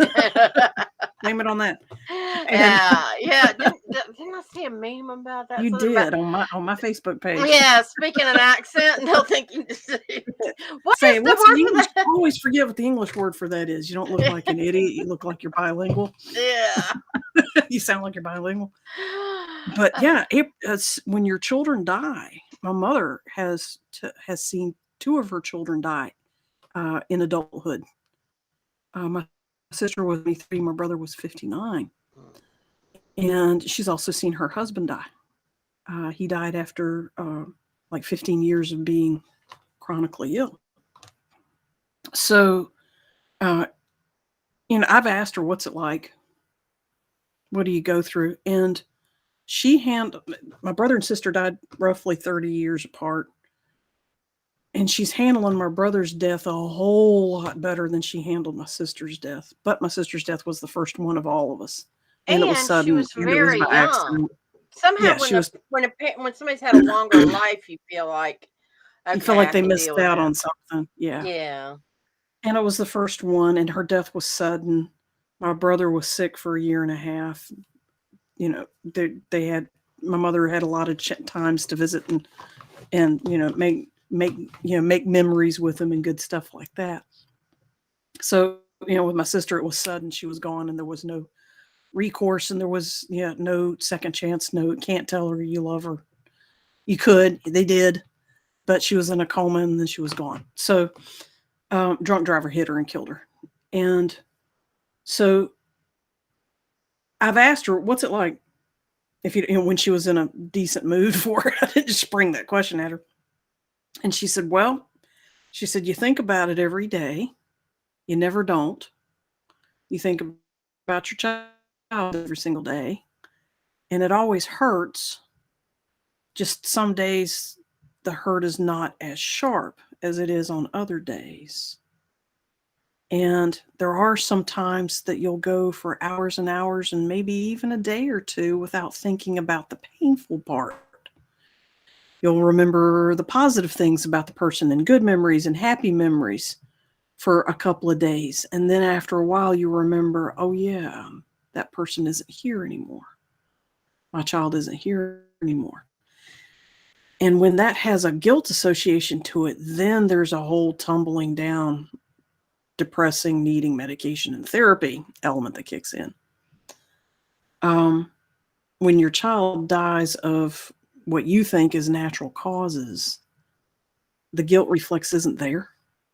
Blame it on that. And yeah. Didn't I see a meme about that? you Something about, did on my Facebook page. yeah, speaking an accent, and they'll think you just. What Say, is the what's the word English? for I that? always forget what the English word for that is. You don't look like an idiot. You look like you're bilingual. Yeah. You sound like you're bilingual. But yeah, it's when your children die. My mother has seen two of her children die in adulthood. My sister was 23, my brother was 59. And she's also seen her husband die. He died after like 15 years of being chronically ill. So, I've asked her, what's it like? What do you go through? And my brother and sister died roughly 30 years apart. And she's handling my brother's death a whole lot better than she handled my sister's death. But my sister's death was the first one of all of us. And it was And she sudden was and it was very by young. accident. Somehow, Yeah, she was, when somebody's had a longer life, you feel like, you feel okay, like I they can missed deal with out this. on something. Yeah. Yeah. And it was the first one, and her death was sudden. My brother was sick for a year and a half. They had, my mother had a lot of times to visit and make memories with him and good stuff like that. So, with my sister, it was sudden. She was gone, and there was no recourse, and there was no second chance. No, can't tell her you love her. You could, they did, but she was in a coma, and then she was gone. So, drunk driver hit her and killed her. And so I've asked her, what's it like if when she was in a decent mood for it? I didn't just spring that question at her. And she said, you think about it every day. You never don't. You think about your child every single day. And it always hurts. Just some days the hurt is not as sharp as it is on other days. And there are some times that you'll go for hours and hours and maybe even a day or two without thinking about the painful part. You'll remember the positive things about the person and good memories and happy memories for a couple of days. And then after a while, you remember, oh, yeah, that person isn't here anymore. My child isn't here anymore. And when that has a guilt association to it, then there's a whole tumbling down, depressing, needing medication and therapy element that kicks in. Um, when your child dies of what you think is natural causes, the guilt reflex isn't there,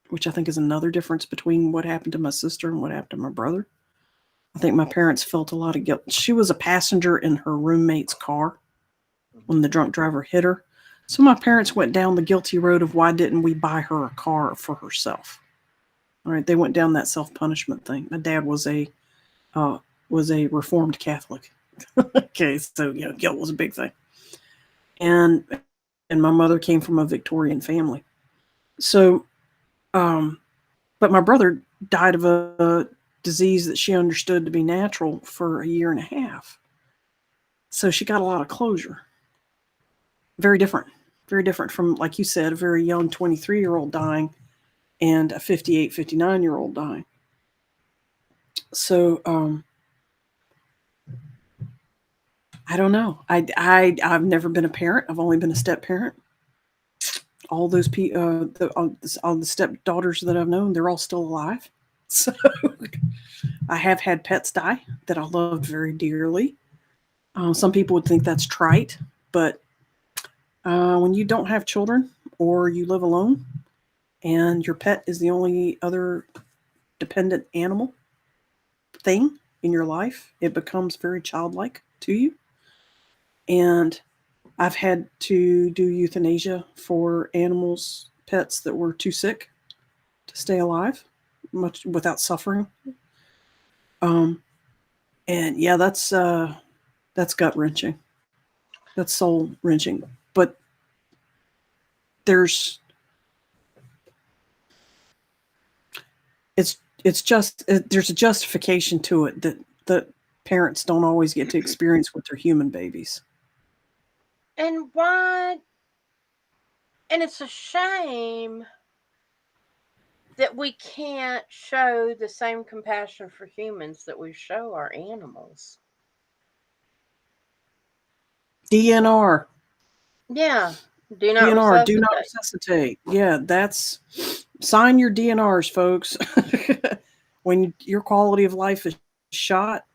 which I think is another difference between what happened to my sister and what happened to my brother. I think my parents felt a lot of guilt. She was a passenger in her roommate's car when the drunk driver hit her. So my parents went down the guilty road of why didn't we buy her a car for herself? All right, they went down that self-punishment thing. My dad uh, was a reformed Catholic. Okay, so guilt was a big thing. And my mother came from a Victorian family. So but my brother died of a disease that she understood to be natural for a year and a half. So she got a lot of closure. Very different. Very different from, like you said, a very young 23-year-old dying and a 58, 59-year-old dying. So I don't know. I've never been a parent. I've only been a step parent. All those all the stepdaughters that I've known, they're all still alive. So I have had pets die that I loved very dearly. Some people would think that's trite, but when you don't have children or you live alone and your pet is the only other dependent animal thing in your life, it becomes very childlike to you. And I've had to do euthanasia for animals, pets that were too sick to stay alive, much without suffering. Um, and yeah, that's gut wrenching. That's soul wrenching. But there's it's just there's a justification to it that parents don't always get to experience with their human babies. And why? And it's a shame that we can't show the same compassion for humans that we show our animals. DNR, Yeah. Do not DNR, do not resuscitate. resuscitate. Yeah, that's sign your DNRs, folks. When your quality of life is shot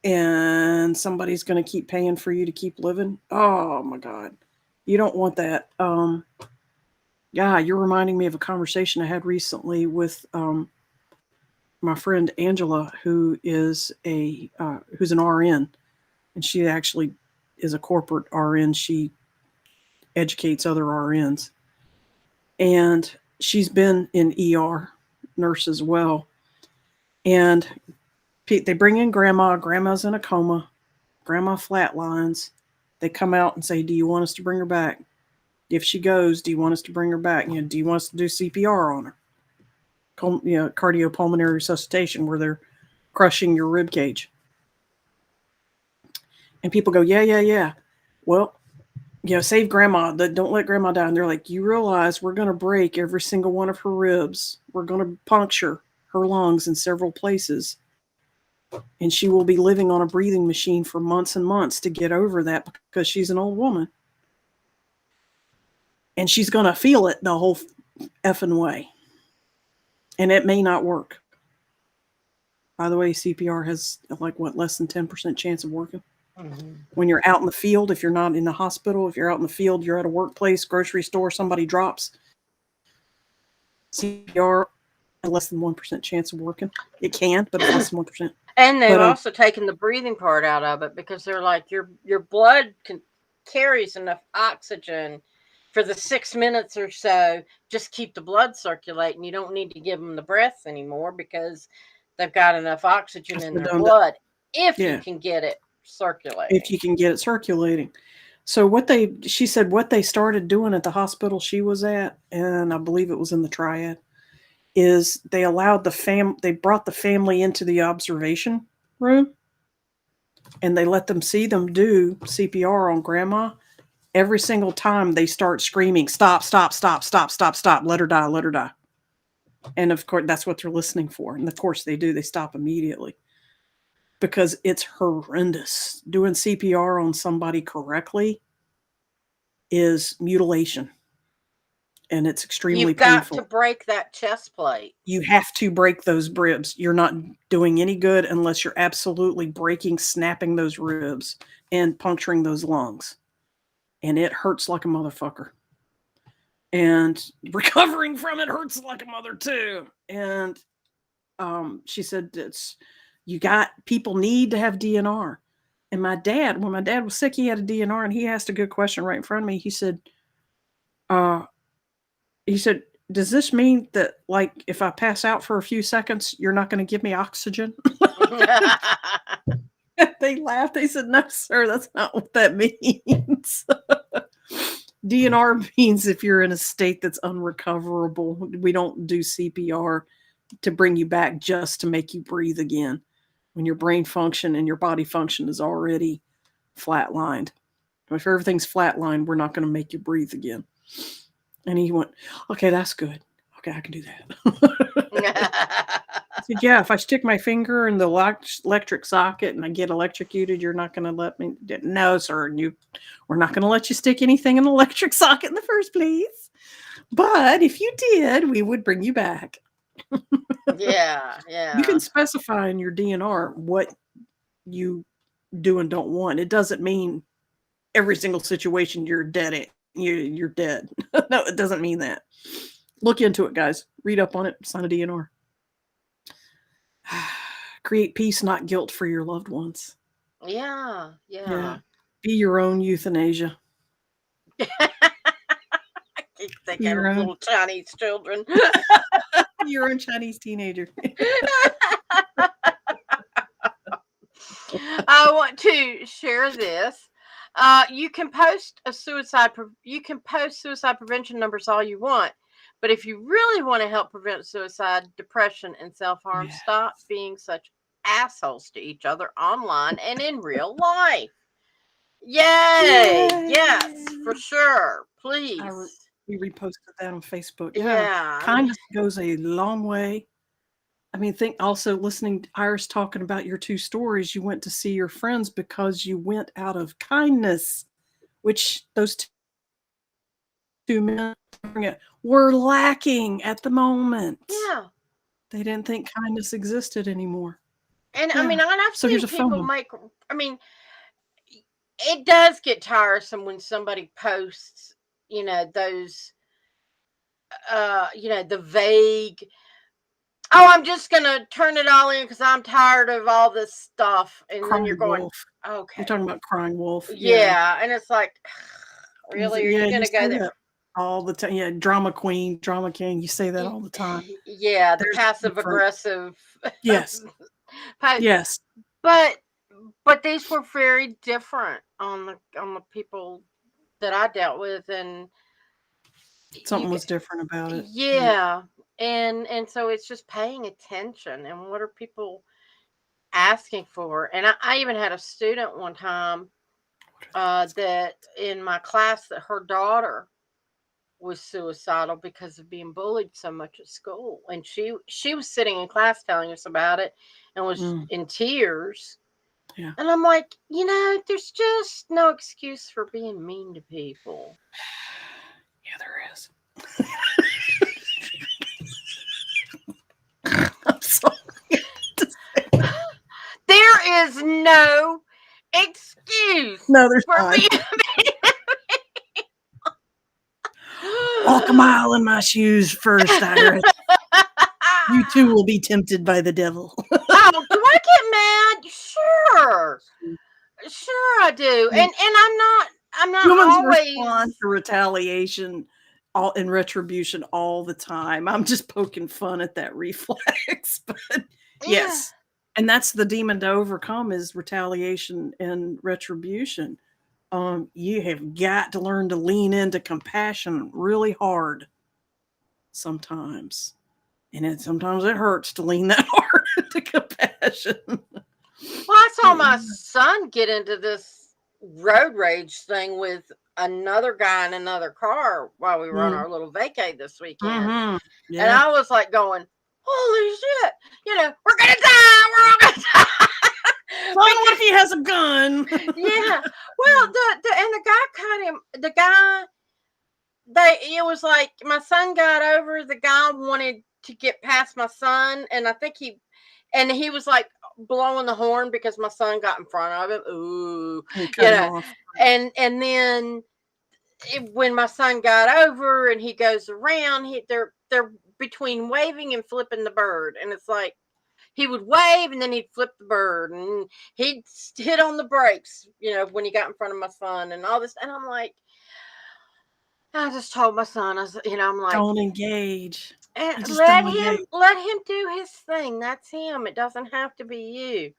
and somebody's going to keep paying for you to keep living, oh my God, you don't want that. Yeah, you're reminding me of a conversation I had recently with my friend Angela, who's an RN, and she actually is a corporate RN. She educates other RNs, and she's been in ER nurse as well. And they bring in grandma. Grandma's in a coma. Grandma flatlines. They come out and say, "Do you want us to bring her back? If she goes, do you want us to bring her back? Do you want us to do CPR on her? Cardiopulmonary resuscitation, where they're crushing your rib cage." And people go, "Yeah, yeah, yeah." Well, save grandma. Don't let grandma die. And they're like, "You realize we're going to break every single one of her ribs. We're going to puncture her lungs in several places. And she will be living on a breathing machine for months and months to get over that because she's an old woman. And she's going to feel it the whole effing way. And it may not work." By the way, CPR has less than 10% chance of working. Mm-hmm. When you're out in the field, if you're not in the hospital, if you're out in the field, you're at a workplace, grocery store, somebody drops, CPR has less than 1% chance of working. It can, but it's less than 1%. And they've But also taken the breathing part out of it because they're like your blood carries enough oxygen for the 6 minutes or so. Just keep the blood circulating. You don't need to give them the breath anymore because they've got enough oxygen it's in their redundant. blood if you Yeah, can get it if circulating. you can get it circulating. So she said what they started doing at the hospital she was at, and I believe it was in the Triad, is they allowed they brought the family into the observation room and they let them see them do CPR on grandma. Every single time they start screaming, stop, stop, stop, stop, stop, stop, let her die, let her die. And of course, that's what they're listening for. And of course, they do. They stop immediately because it's horrendous. Doing CPR on somebody correctly is mutilation, and it's extremely You've got to painful. break that chest plate. You have to break those ribs. You're not doing any good unless you're absolutely breaking, snapping those ribs and puncturing those lungs. And it hurts like a motherfucker. And recovering from it hurts like a mother too. And she said, people need to have DNR. And when my dad was sick, he had a DNR, and he asked a good question right in front of me. He said, does this mean that, like, if I pass out for a few seconds, you're not going to give me oxygen? They laughed. They said, no, sir, that's not what that means. DNR means if you're in a state that's unrecoverable. We don't do CPR to bring you back just to make you breathe again. When your brain function and your body function is already flatlined. If everything's flatlined, we're not going to make you breathe again. And he went, okay, that's good. Okay, I can do that. I said, yeah, if I stick my finger in the electric socket and I get electrocuted, you're not going to let me. No, sir. We're not going to let you stick anything in the electric socket in the first place. But if you did, we would bring you back. Yeah. You can specify in your DNR what you do and don't want. It doesn't mean every single situation you're dead. You're dead. No, it doesn't mean that. Look into it, guys. Read up on it. Sign a DNR. Create peace, not guilt for your loved ones. Yeah. Be your own euthanasia. I keep thinking of little Chinese children. Be your own Chinese teenager. I want to share this. You can post suicide prevention numbers all you want, but if you really want to help prevent suicide, depression, and self-harm, stop being such assholes to each other online and in real life. Yay! Yes, for sure. Please. We reposted that on Facebook. Yeah. Kindness goes a long way. I mean, think also listening to Iris talking about your 2 stories. You went to see your friends because you went out of kindness, which those 2 men were lacking at the moment. Yeah. They didn't think kindness existed anymore. And I mean, I've seen people phone. It does get tiresome when somebody posts, those, the vague, oh, I'm just going to turn it all in because I'm tired of all this stuff. And crying then you're going, wolf. Okay. You're talking about crying wolf. Yeah. And it's like, really? Are you going to go there? All the time. Yeah. Drama queen, drama king. You say that all the time. Yeah. The passive aggressive. Yes. Yes. But these were very different on the people that I dealt with, and something was different about it. Yeah. And so it's just paying attention and what are people asking for. And I even had a student one time that in my class that her daughter was suicidal because of being bullied so much at school, and she was sitting in class telling us about it and was in tears. Yeah. And I'm like, there's just no excuse for being mean to people. Yeah, there is. I'm sorry. There is no excuse. No, there's for not. Being Walk a mile in my shoes first, Iris. You too will be tempted by the devil. Oh, do I get mad? Sure I do. And I'm not Humans always respond to retaliation in retribution all the time. I'm just poking fun at that reflex, but yes. And that's the demon to overcome is retaliation and retribution. You have got to learn to lean into compassion really hard sometimes. And sometimes it hurts to lean that hard into compassion. Well, I saw my son get into this road rage thing with another guy in another car while we were on our little vacay this weekend. Mm-hmm. And Yeah. I was like going, holy shit, we're going to die. We're all going to die. Son, what if he has a gun? Yeah. Well, the guy cut him. The guy, it was like my son got over. The guy wanted to get past my son. And I think he was like blowing the horn because my son got in front of him. Ooh, And cut him off. and then when my son got over and he goes around, they're between waving and flipping the bird, and it's like he would wave and then he'd flip the bird and he'd hit on the brakes, when he got in front of my son and all this, and I'm like, I just told my son, I'm like, don't engage. and Just don't engage. let him do his thing. That's him. It doesn't have to be you.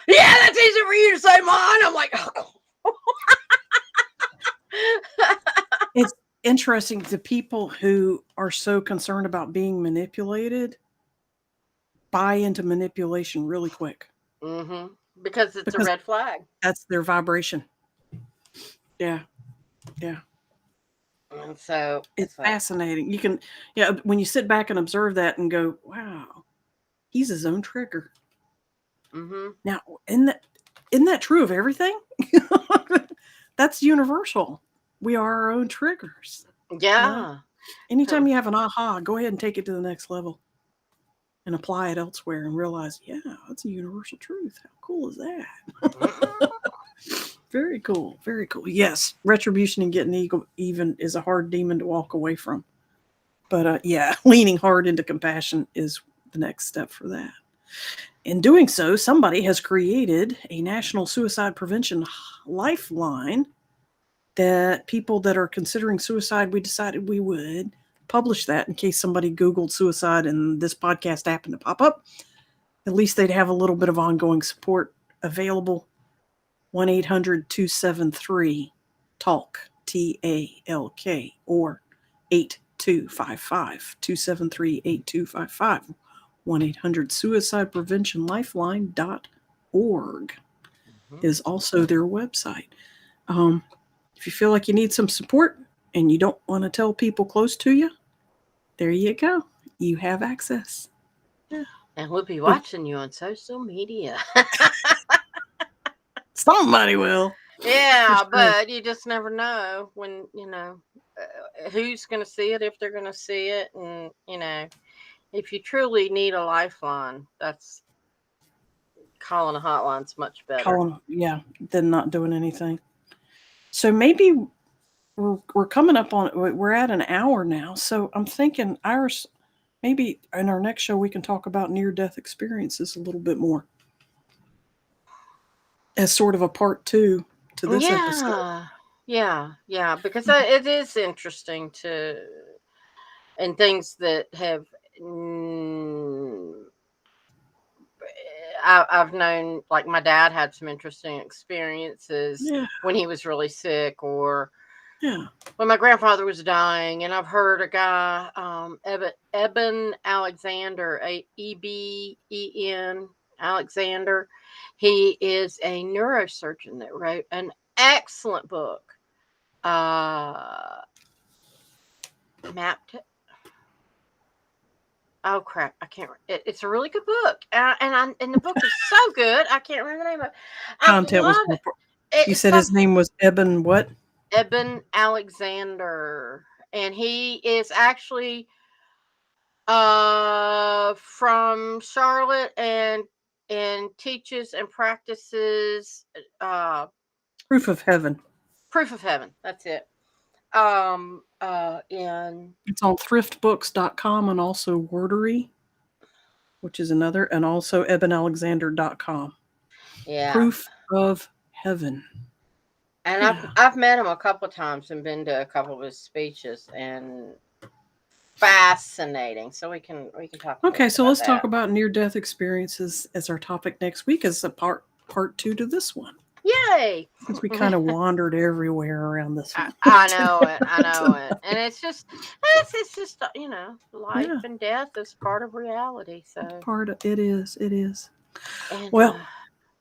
Yeah, that's easy for you to say, Mom. I'm like, oh. It's interesting. The people who are so concerned about being manipulated buy into manipulation really quick. Mm-hmm. Because it's a red flag. That's their vibration. Yeah. Yeah. And so it's fascinating. You can, when you sit back and observe that and go, wow, he's his own trigger. Mm-hmm. Now, isn't that true of everything? That's universal. We are our own triggers. Yeah. Anytime you have an aha, go ahead and take it to the next level and apply it elsewhere and realize, yeah, that's a universal truth. How cool is that? Very cool. Very cool. Yes, retribution and getting even is a hard demon to walk away from. But leaning hard into compassion is the next step for that. In doing so, somebody has created a national suicide prevention lifeline that people that are considering suicide, we decided we would publish that in case somebody Googled suicide and this podcast happened to pop up. At least they'd have a little bit of ongoing support available. 1-800-273-TALK, TALK, or 8255-273-8255. 1-800-SuicidePreventionLifeline.org is also their website. If you feel like you need some support and you don't want to tell people close to you, there you go. You have access. Yeah. And we'll be watching you on social media. Somebody will. Yeah, sure. But you just never know when, who's going to see it, if they're going to see it. And, if you truly need a lifeline, that's calling a hotline's much better. Than not doing anything. So maybe we're coming up on, we're at an hour now. So I'm thinking, Iris, maybe in our next show, we can talk about near-death experiences a little bit more as sort of a part 2 to this episode. Yeah, because it is interesting and things that have, I've known, like my dad had some interesting experiences when he was really sick, or when my grandfather was dying. And I've heard a guy, Eben Alexander, EBEN Alexander. He is a neurosurgeon that wrote an excellent book. Mapped. Oh crap! I can't. It's a really good book, and the book is so good. I can't remember the name of it. Content was. You said his name was Eben what? Eben Alexander, and he is actually from Charlotte and teaches and practices Proof of Heaven. Proof of Heaven. That's it. It's on thriftbooks.com and also Wordery, which is another, and also ebenalexander.com. Yeah. Proof of Heaven. And I've met him a couple of times and been to a couple of his speeches, and fascinating. So we can talk. Okay, so let's talk about near-death experiences as our topic next week as a part 2 to this one. Yay! Since we kind of wandered everywhere around this one. I know it. I know it. And it's just, life Yeah, and death is part of reality. So, part of it is. It is. and Well,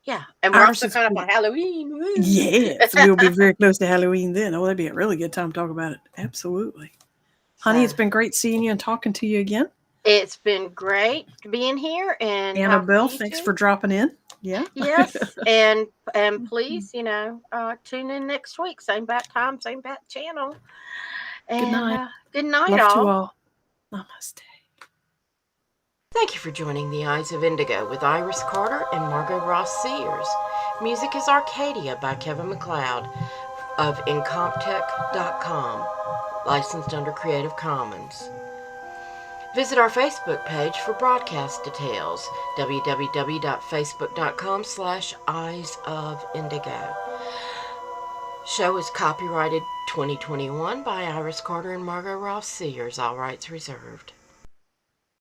yeah. And we're ours also is kind of on Halloween. Woo. yes, we'll be very close to Halloween then. Oh, that'd be a really good time to talk about it. Absolutely. Honey, So, it's been great seeing you and talking to you again. it's been great being here and talking to Annabelle, you thanks too. for dropping in. Yeah. Yes, and please, tune in next week. Same bat time, same bat channel. Good And night. good night, Love to all. all. Namaste. Thank you for joining The Eyes of Indigo with Iris Carter and Margot Ross Sears. Music is Arcadia by Kevin MacLeod of Incomptech.com, licensed under Creative Commons. Visit our Facebook page for broadcast details, www.facebook.com/Eyes of Indigo. Show is copyrighted 2021 by Iris Carter and Margot Ross Sears, all rights reserved.